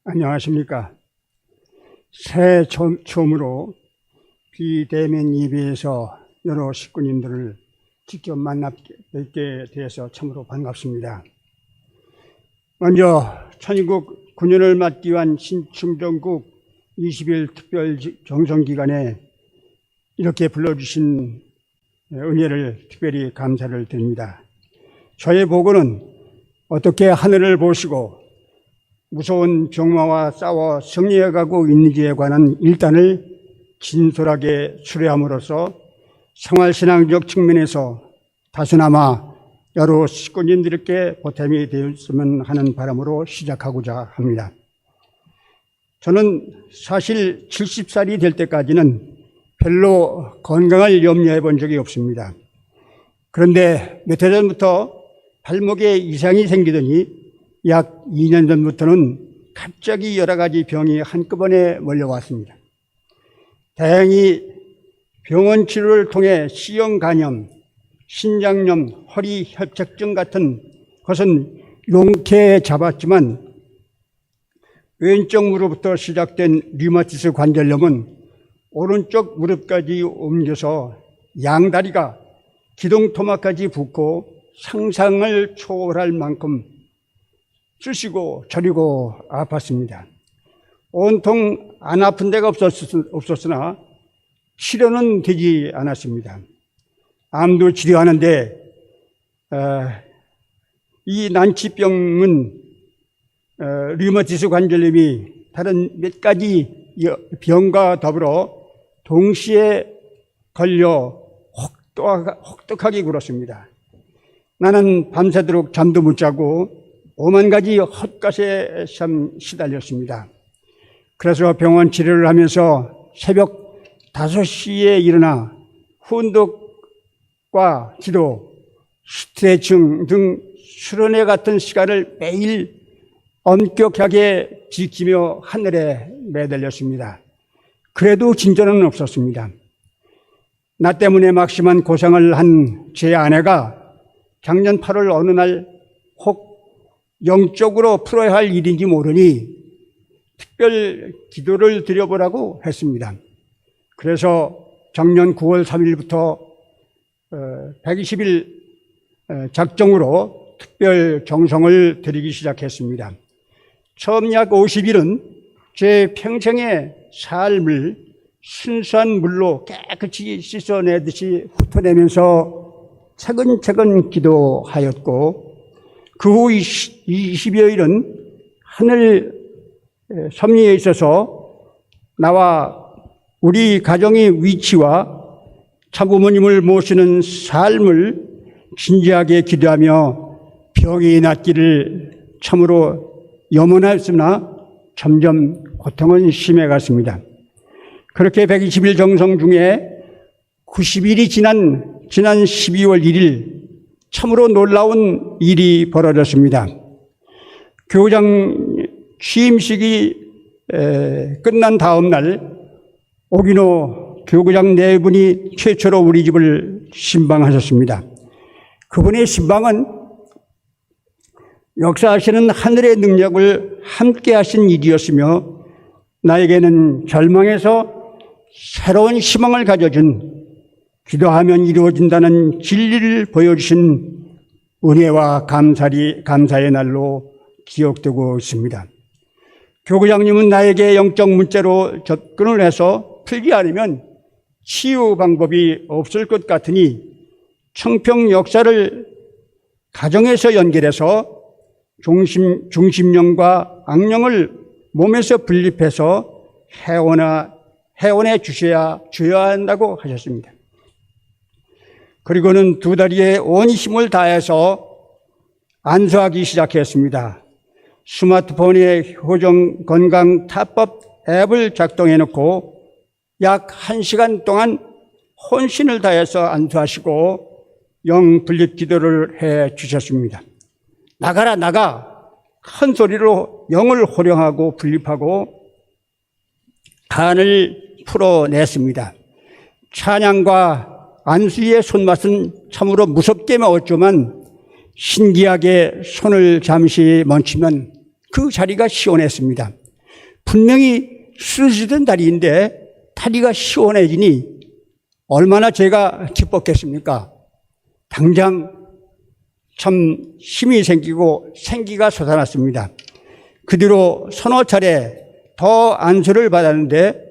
안녕하십니까. 새해 처음으로 비대면 예배에서 여러 식구님들을 직접 뵙게 되어서 참으로 반갑습니다. 먼저 천인국 9년을 맞기 위한 신충정국 20일 특별 정성기간에 이렇게 불러주신 은혜를 특별히 감사를 드립니다. 저의 보고는 어떻게 하늘을 보시고 무서운 병마와 싸워 승리해가고 있는지에 관한 일단을 진솔하게 수료함으로써 생활신앙적 측면에서 다소나마 여러 식구님들께 보탬이 되었으면 하는 바람으로 시작하고자 합니다. 저는 사실 70살이 될 때까지는 별로 건강을 염려해 본 적이 없습니다. 그런데 몇 해 전부터 발목에 이상이 생기더니 약 2년 전부터는 갑자기 여러 가지 병이 한꺼번에 몰려왔습니다. 다행히 병원 치료를 통해 C형 간염, 신장염, 허리 협착증 같은 것은 용케 잡았지만 왼쪽 무릎부터 시작된 류마티스 관절염은 오른쪽 무릎까지 옮겨서 양다리가 기동토막까지 붓고 상상을 초월할 만큼 쑤시고 저리고 아팠습니다. 온통 안 아픈 데가 없었으나 치료는 되지 않았습니다. 암도 치료하는데 이 난치병은 류마티스 관절염이 다른 몇 가지 병과 더불어 동시에 걸려 혹독하게 굴었습니다. 나는 밤새도록 잠도 못 자고 오만 가지 헛것에 시달렸습니다. 그래서 병원 치료를 하면서 새벽 5시에 일어나 훈독과 기도, 스트레칭 등 수련회 같은 시간을 매일 엄격하게 지키며 하늘에 매달렸습니다. 그래도 진전은 없었습니다. 나 때문에 막심한 고생을 한 제 아내가 작년 8월 어느 날 혹 영적으로 풀어야 할 일인지 모르니 특별 기도를 드려보라고 했습니다. 그래서 작년 9월 3일부터 120일 작정으로 특별 정성을 드리기 시작했습니다. 처음 약 50일은 제 평생의 삶을 순수한 물로 깨끗이 씻어내듯이 훑어내면서 차근차근 기도하였고 그 후 20여일은 하늘 섭리에 있어서 나와 우리 가정의 위치와 참부모님을 모시는 삶을 진지하게 기도하며 병이 낫기를 참으로 염원하였으나 점점 고통은 심해갔습니다. 그렇게 120일 정성 중에 90일이 지난 12월 1일 참으로 놀라운 일이 벌어졌습니다. 교장 취임식이 끝난 다음 날 오기노 교구장 네 분이 최초로 우리 집을 신방하셨습니다. 그분의 신방은 역사하시는 하늘의 능력을 함께 하신 일이었으며 나에게는 절망에서 새로운 희망을 가져준 기도하면 이루어진다는 진리를 보여주신 은혜와 감사의 날로 기억되고 있습니다. 교구장님은 나에게 영적 문자로 접근을 해서 풀지 않으면 치유 방법이 없을 것 같으니 청평 역사를 가정에서 연결해서 중심령과 악령을 몸에서 분립해서 해원해 주셔야 한다고 하셨습니다. 그리고는 두 다리에 온 힘을 다해서 안수하기 시작했습니다. 스마트폰에 효정 건강 타법 앱을 작동해 놓고 약 1시간 동안 혼신을 다해서 안수하시고 영 분립 기도를 해 주셨습니다. 나가라 나가 큰 소리로 영을 호령하고 분립하고 간을 풀어냈습니다. 찬양과 안수의 손맛은 참으로 무섭게 먹었지만 신기하게 손을 잠시 멈추면 그 자리가 시원했습니다. 분명히 쓰러지던 다리인데 다리가 시원해지니 얼마나 제가 기뻤겠습니까? 당장 참 힘이 생기고 생기가 솟아났습니다. 그 뒤로 서너 차례 더 안수를 받았는데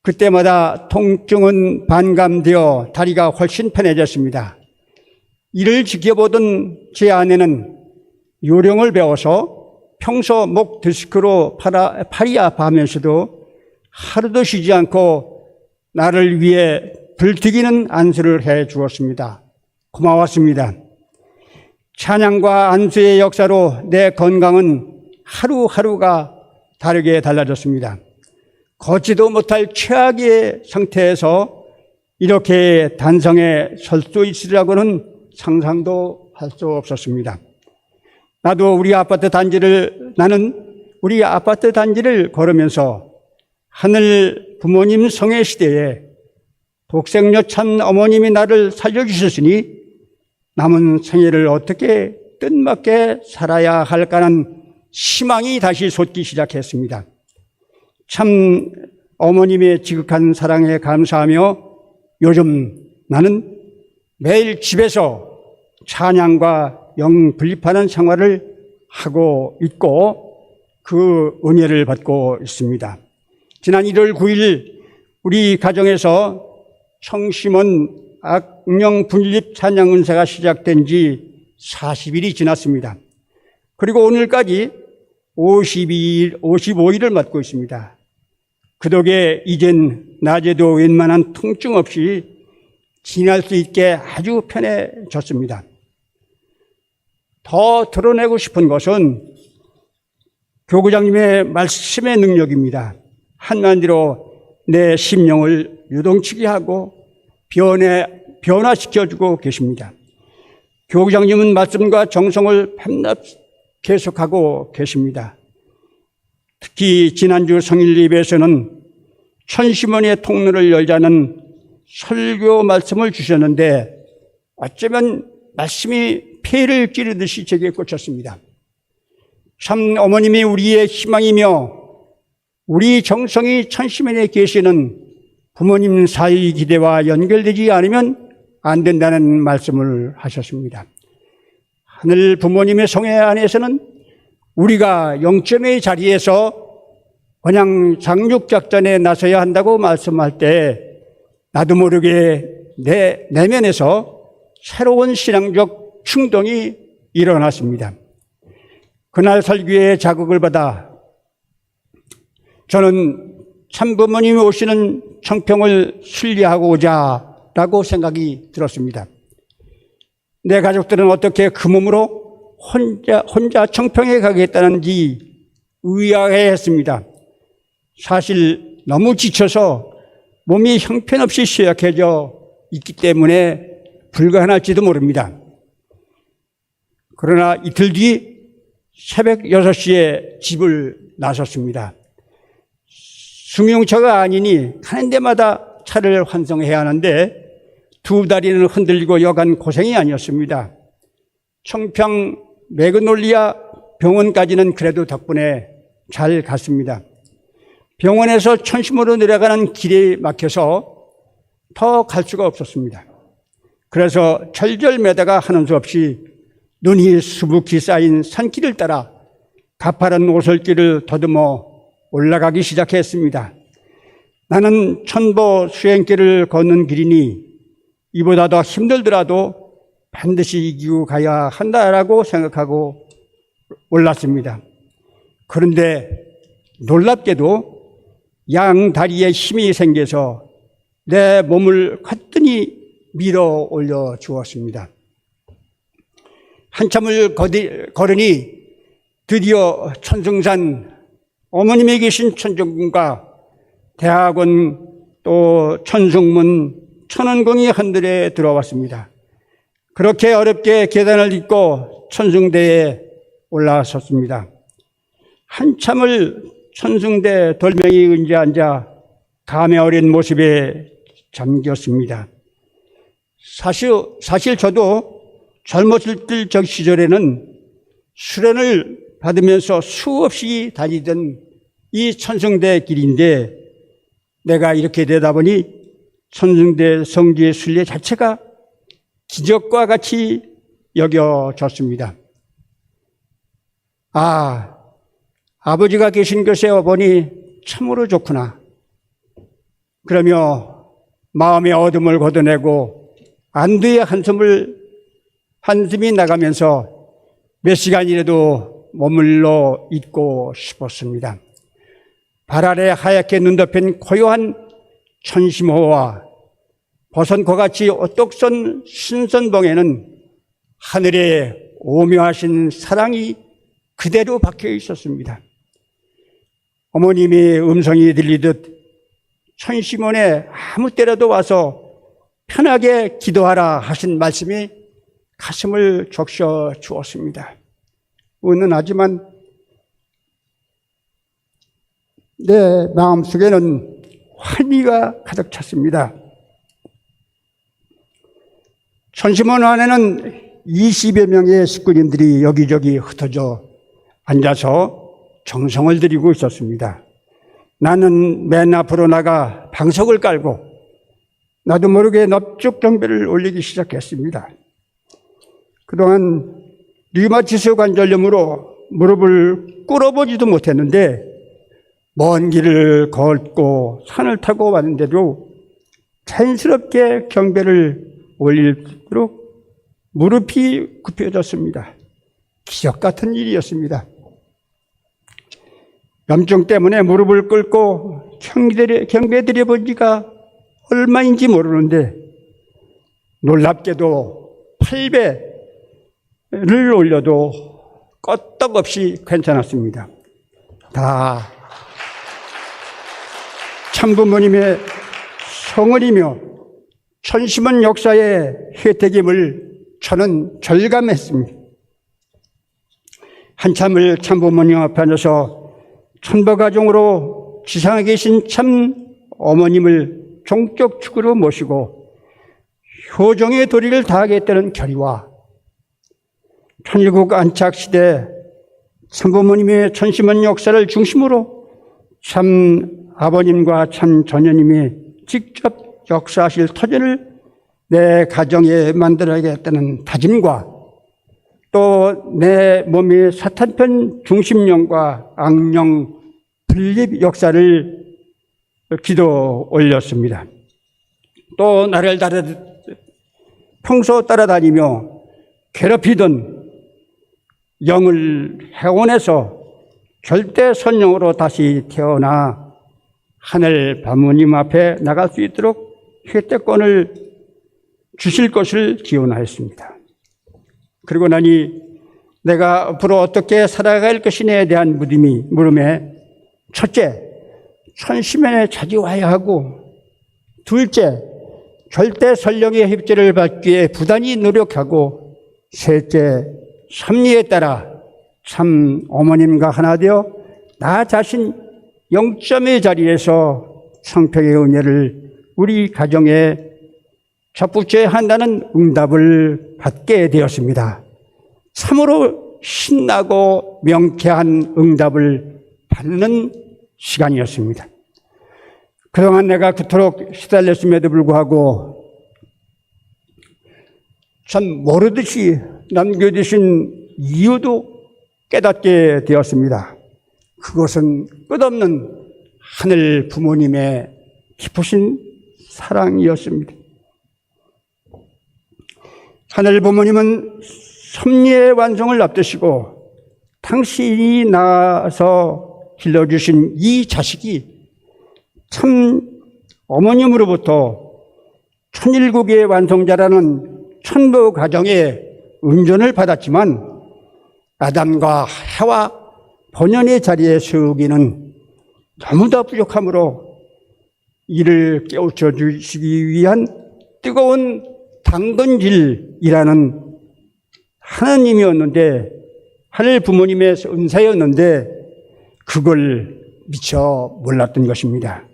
그때마다 통증은 반감되어 다리가 훨씬 편해졌습니다. 이를 지켜보던 제 아내는 요령을 배워서 평소 목 디스크로 팔이 아파하면서도 하루도 쉬지 않고 나를 위해 불튀기는 안수를 해 주었습니다. 고마웠습니다. 찬양과 안수의 역사로 내 건강은 하루하루가 다르게 달라졌습니다. 걷지도 못할 최악의 상태에서 이렇게 단성에 설 수 있으리라고는 상상도 할 수 없었습니다. 나는 우리 아파트 단지를 걸으면서 하늘 부모님 성회 시대에 독생녀 참 어머님이 나를 살려주셨으니 남은 생애를 어떻게 뜻맞게 살아야 할까는 희망이 다시 솟기 시작했습니다. 참 어머님의 지극한 사랑에 감사하며 요즘 나는 매일 집에서 찬양과 영분립하는 생활을 하고 있고 그 은혜를 받고 있습니다. 지난 1월 9일 우리 가정에서 청심원 악령 분립 찬양 은사가 시작된 지 40일이 지났습니다. 그리고 오늘까지 55일을 맞고 있습니다. 그 덕에 이젠 낮에도 웬만한 통증 없이 지날 수 있게 아주 편해졌습니다. 더 드러내고 싶은 것은 교구장님의 말씀의 능력입니다. 한마디로 내 심령을 유동치게 하고 변화시켜주고 계십니다. 교구장님은 말씀과 정성을 밤낮 계속하고 계십니다. 특히 지난주 성일 예배에서는 천심원의 통로를 열자는 설교 말씀을 주셨는데 어쩌면 말씀이 폐를 찌르듯이 제게 꽂혔습니다. 참 어머님이 우리의 희망이며 우리 정성이 천심원에 계시는 부모님 사이 기대와 연결되지 않으면 안 된다는 말씀을 하셨습니다. 하늘 부모님의 성회 안에서는 우리가 영점의 자리에서 그냥 장육작전에 나서야 한다고 말씀할 때 나도 모르게 내 내면에서 새로운 신앙적 충동이 일어났습니다. 그날 설교에 자극을 받아 저는 참부모님이 오시는 청평을 순례하고자 라고 생각이 들었습니다. 내 가족들은 어떻게 그 몸으로 혼자 청평에 가겠다는지 의아해했습니다. 사실 너무 지쳐서 몸이 형편없이 쇠약해져 있기 때문에 불가능할지도 모릅니다. 그러나 이틀 뒤 새벽 6시에 집을 나섰습니다. 승용차가 아니니 가는 데마다 차를 환송해야 하는데 두 다리는 흔들리고 여간 고생이 아니었습니다. 청평 매그놀리아 병원까지는 그래도 덕분에 잘 갔습니다. 병원에서 천심으로 내려가는 길이 막혀서 더 갈 수가 없었습니다. 그래서 철절매다가 하는 수 없이 눈이 수북히 쌓인 산길을 따라 가파른 오솔길을 더듬어 올라가기 시작했습니다. 나는 천보 수행길을 걷는 길이니 이보다 더 힘들더라도 반드시 이기고 가야 한다라고 생각하고 올랐습니다. 그런데 놀랍게도 양 다리에 힘이 생겨서 내 몸을 거뜬히 밀어 올려 주었습니다. 한참을 걸으니 드디어 천승산 어머님이 계신 천정궁과 대학원 또 천승문 천원궁이 한들에 들어왔습니다. 그렇게 어렵게 계단을 딛고 천승대에 올라섰습니다. 한참을 천승대 돌멩이 의자에 앉아 감에 어린 모습에 잠겼습니다. 사실 저도 젊었을 적 시절에는 수련을 받으면서 수없이 다니던 이 천성대 길인데 내가 이렇게 되다 보니 천성대 성지의 순례 자체가 기적과 같이 여겨졌습니다. 아버지가 계신 곳에 와보니 참으로 좋구나. 그러며 마음의 어둠을 걷어내고 안도의 한숨이 나가면서 몇 시간이라도 머물러 있고 싶었습니다. 발 아래 하얗게 눈 덮인 고요한 천심호와 버선과 같이 오똑선 신선봉에는 하늘의 오묘하신 사랑이 그대로 박혀 있었습니다. 어머님의 음성이 들리듯 천심원에 아무 때라도 와서 편하게 기도하라 하신 말씀이 가슴을 적셔 주었습니다. 은은하지만 내 마음속에는 환희가 가득 찼습니다. 천심원 안에는 20여 명의 식구님들이 여기저기 흩어져 앉아서 정성을 들이고 있었습니다. 나는 맨 앞으로 나가 방석을 깔고 나도 모르게 넙죽 경배를 올리기 시작했습니다. 그동안 류마티스 관절염으로 무릎을 꿇어보지도 못했는데 먼 길을 걷고 산을 타고 왔는데도 자연스럽게 경배를 올릴수록 무릎이 굽혀졌습니다. 기적 같은 일이었습니다. 염증 때문에 무릎을 꿇고 경배드려 본 지가 얼마인지 모르는데 놀랍게도 8배를 올려도 끄떡없이 괜찮았습니다. 다 참부모님의 성을이며 천심원 역사의 혜택임을 저는 절감했습니다. 한참을 참부모님 앞에 앉아서 천부가정으로 지상에 계신 참 어머님을 종적 축으로 모시고 효정의 도리를 다하겠다는 결의와 천일국 안착시대 참부모님의 천심원 역사를 중심으로 참 아버님과 참 전녀님이 직접 역사하실 터전을 내 가정에 만들어야겠다는 다짐과 또 내 몸의 사탄편 중심령과 악령 분립 역사를 기도 올렸습니다. 또 나를 평소 따라다니며 괴롭히던 영을 해원해서 절대 선령으로 다시 태어나 하늘 부모님 앞에 나갈 수 있도록 혜택권을 주실 것을 기원하였습니다. 그리고 나니 내가 앞으로 어떻게 살아갈 것이냐에 대한 물음에 첫째, 천심원에 자주 와야 하고 둘째, 절대 선령의 힙제를 받기 위해 부단히 노력하고 셋째, 섭리에 따라 참 어머님과 하나 되어 나 자신 영점의 자리에서 성평의 은혜를 우리 가정에 접붙여야 한다는 응답을 받게 되었습니다. 참으로 신나고 명쾌한 응답을 받는 시간이었습니다. 그동안 내가 그토록 시달렸음에도 불구하고 참 모르듯이 남겨두신 이유도 깨닫게 되었습니다. 그것은 끝없는 하늘 부모님의 깊으신 사랑이었습니다. 하늘 부모님은 섭리의 완성을 앞두시고 당신이 낳아서 길러주신 이 자식이 참 어머님으로부터 천일국의 완성자라는 천부 가정의 은전을 받았지만 아담과 해와 본연의 자리에 세우기는 너무나 부족하므로 이를 깨우쳐 주시기 위한 뜨거운 당근질이라는 하나님이었는데 하늘 부모님의 은사였는데 그걸 미처 몰랐던 것입니다.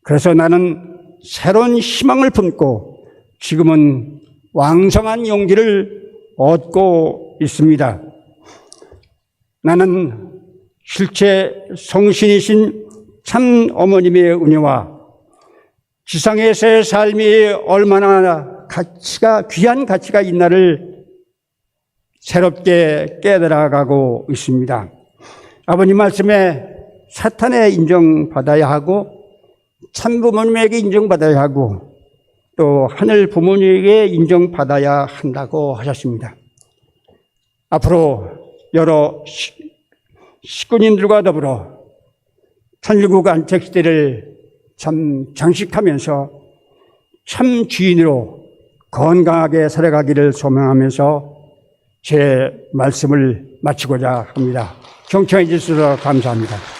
그래서 나는 새로운 희망을 품고 지금은 왕성한 용기를 얻고 있습니다. 나는 실제 성신이신 참 어머님의 은혜와 지상에서의 삶이 얼마나 귀한 가치가 있나를 새롭게 깨달아가고 있습니다. 아버님 말씀에 사탄의 인정받아야 하고 참 부모님에게 인정받아야 하고 또 하늘 부모님에게 인정받아야 한다고 하셨습니다. 앞으로 여러 식구님들과 더불어 천일국 안식시대를 참 장식하면서 참 주인으로 건강하게 살아가기를 소망하면서 제 말씀을 마치고자 합니다. 경청해 주셔서 감사합니다.